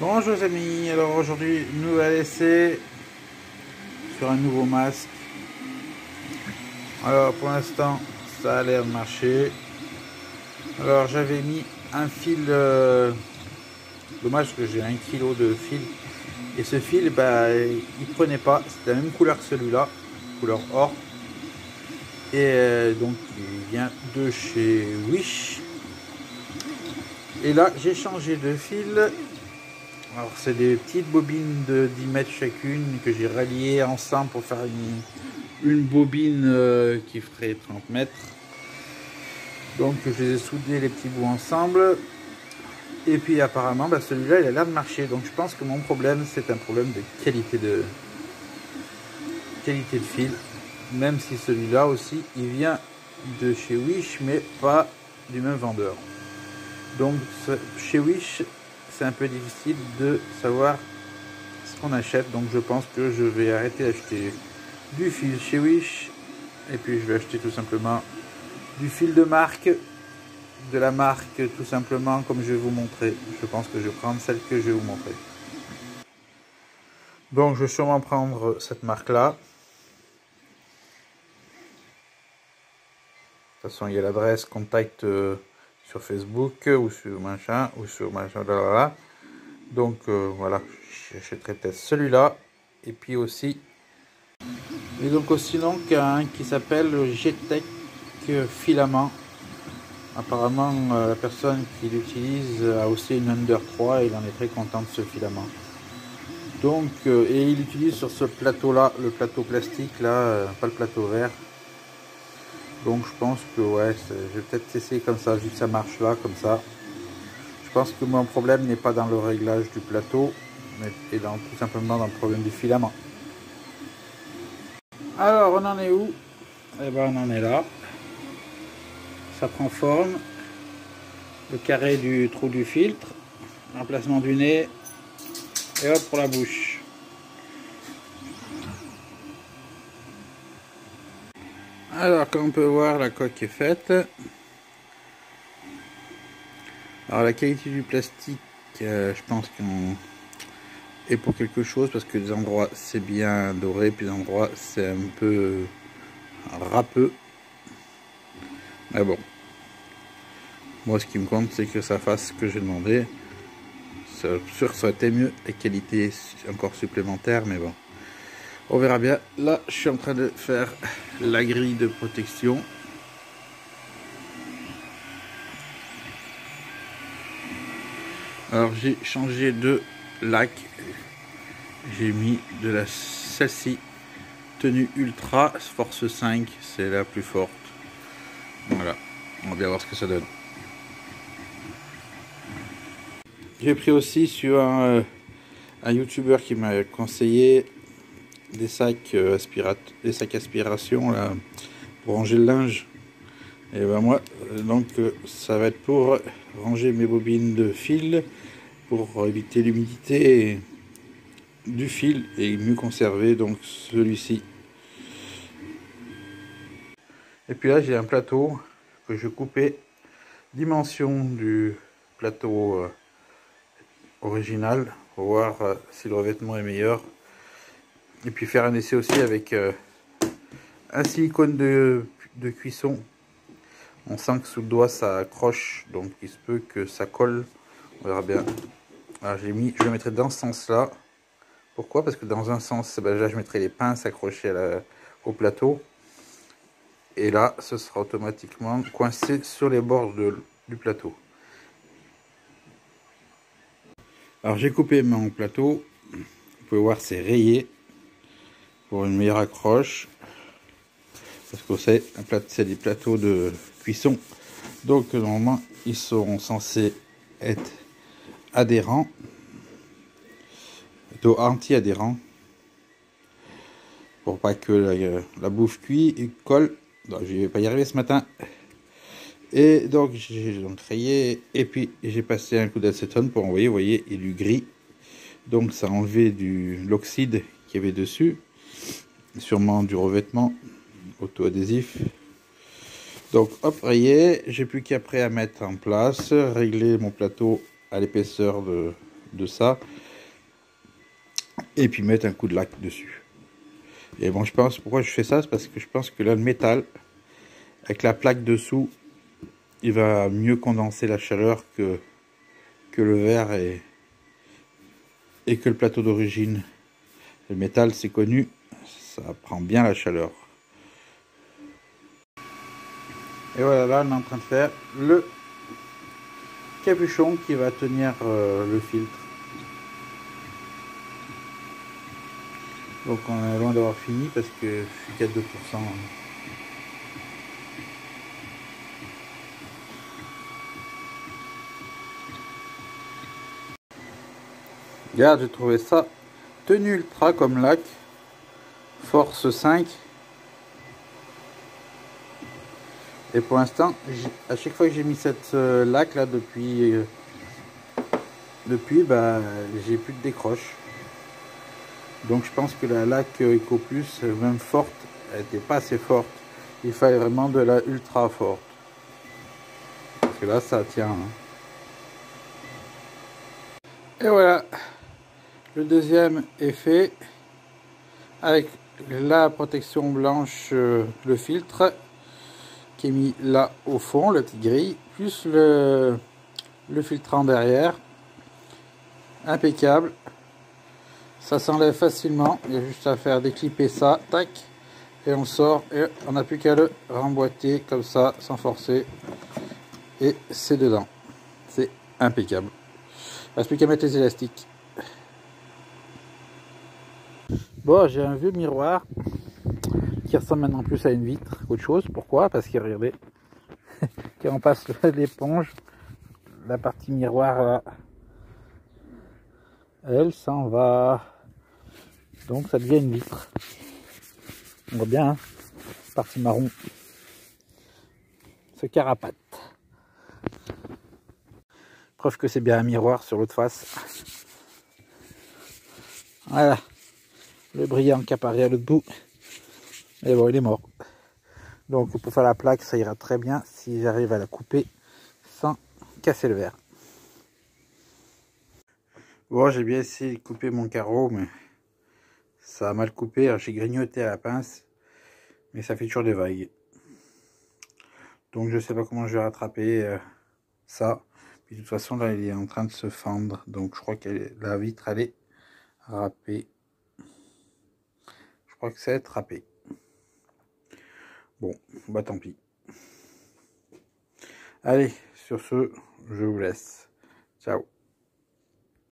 Bonjour les amis, alors aujourd'hui nouvel essai sur un nouveau masque. Alors pour l'instant ça a l'air de marcher. Alors j'avais mis un fil, dommage que j'ai 1 kg de fil. Et ce fil il prenait pas, c'était la même couleur que celui-là, couleur or. Et donc il vient de chez Wish. Et là j'ai changé de fil. Alors c'est des petites bobines de 10 mètres chacune que j'ai ralliées ensemble pour faire une bobine qui ferait 30 mètres. Donc je les ai soudés les petits bouts ensemble. Et puis apparemment celui-là il a l'air de marcher. Donc je pense que mon problème c'est un problème de qualité de fil. Même si celui-là aussi il vient de chez Wish mais pas du même vendeur. Donc chez Wish c'est un peu difficile de savoir ce qu'on achète, donc je pense que je vais arrêter d'acheter du fil chez Wish et puis je vais acheter tout simplement du fil de marque, de la marque tout simplement comme je vais vous montrer. Je pense que je vais prendre celle que je vais vous montrer. Donc je vais sûrement prendre cette marque là. De toute façon il y a l'adresse contact sur Facebook ou sur machin là. Donc voilà, j'achèterai peut-être celui-là et puis aussi et donc sinon un qui s'appelle G-Tech filament. Apparemment la personne qui l'utilise a aussi une Under 3 et il en est très content de ce filament. Donc et il utilise sur ce plateau là, le plateau plastique là, pas le plateau vert. Donc je pense que ouais, je vais peut-être essayer comme ça, vu que ça marche là comme ça. Je pense que mon problème n'est pas dans le réglage du plateau, mais tout simplement dans le problème du filament. Alors on en est où? Eh ben on en est là. Ça prend forme. Le carré du trou du filtre, l'emplacement du nez, et hop pour la bouche. Alors comme on peut voir, la coque est faite. Alors la qualité du plastique, je pense qu'on est pour quelque chose, parce que des endroits c'est bien doré, puis des endroits c'est un peu râpeux. Mais bon, moi ce qui me compte c'est que ça fasse ce que j'ai demandé. C'est sûr que ça aurait été mieux, et qualité encore supplémentaire, mais bon. On verra bien. Là, je suis en train de faire la grille de protection. Alors, j'ai changé de lac. J'ai mis de la celle-ci, tenue ultra, force 5, c'est la plus forte. Voilà, on va bien voir ce que ça donne. J'ai pris aussi sur un youtubeur qui m'a conseillé des sacs aspiration là, pour ranger le linge. Et ben moi donc ça va être pour ranger mes bobines de fil, pour éviter l'humidité du fil et mieux conserver donc celui-ci. Et puis là j'ai un plateau que je coupais dimension du plateau original pour voir si le revêtement est meilleur. Et puis faire un essai aussi avec un silicone de cuisson. On sent que sous le doigt ça accroche, donc il se peut que ça colle. On verra bien. Alors je le mettrai dans ce sens là. Pourquoi? Parce que dans un sens, là je mettrai les pinces accrochées au plateau. Et là ce sera automatiquement coincé sur les bords du plateau. Alors j'ai coupé mon plateau. Vous pouvez voir c'est rayé pour une meilleure accroche. Parce que c'est des plateaux de cuisson, donc normalement ils sont censés être adhérents, plutôt anti-adhérents, pour pas que la bouffe cuit et colle. Donc, je vais pas y arriver ce matin. Et donc j'ai rayé et puis j'ai passé un coup d'acétone pour envoyer. Vous voyez, il est du gris, donc ça a enlevé l'oxyde qu'il y avait dessus, sûrement du revêtement auto-adhésif. Donc hop, rayé, j'ai plus qu'après à mettre en place, régler mon plateau à l'épaisseur de ça. Et puis mettre un coup de lac dessus. Et bon, je pense, pourquoi je fais ça, c'est parce que je pense que là, le métal, avec la plaque dessous, il va mieux condenser la chaleur que le verre et que le plateau d'origine. Le métal, c'est connu, ça prend bien la chaleur. Et voilà, là, on est en train de faire le capuchon qui va tenir le filtre. Donc on est loin d'avoir fini parce que je suis qu'à 2%. Regarde, j'ai trouvé ça tenue ultra comme lac, force 5. Et pour l'instant, à chaque fois que j'ai mis cette lac là depuis bah, j'ai plus de décroche. Donc je pense que la lac Eco Plus, même forte, elle n'était pas assez forte. Il fallait vraiment de la ultra forte. Parce que là ça tient. Hein. Et voilà, le deuxième est fait avec la protection blanche, le filtre qui est mis là au fond, la petite grille, plus le filtrant derrière. Impeccable. Ça s'enlève facilement, il y a juste à faire déclipper ça, tac, et on sort, et on n'a plus qu'à le remboîter comme ça, sans forcer, et c'est dedans. C'est impeccable. Il ne reste plus qu'à mettre les élastiques. Bon, j'ai un vieux miroir qui ressemble maintenant plus à une vitre qu'autre chose. Pourquoi? Parce que regardez, quand on passe l'éponge, la partie miroir là, elle s'en va. Donc ça devient une vitre. On voit bien, hein, partie marron. Ce carapate. Preuve que c'est bien un miroir sur l'autre face. Voilà. Le brillant qui apparaît à l'autre bout. Et bon, il est mort. Donc pour faire la plaque, ça ira très bien si j'arrive à la couper sans casser le verre. Bon, j'ai bien essayé de couper mon carreau, mais ça a mal coupé. J'ai grignoté à la pince, mais ça fait toujours des vagues. Donc je sais pas comment je vais rattraper ça. Puis de toute façon, là, il est en train de se fendre. Donc je crois que la vitre, elle est râpée. Je crois que c'est râpé. Bon, bah tant pis. Allez, sur ce, je vous laisse. Ciao.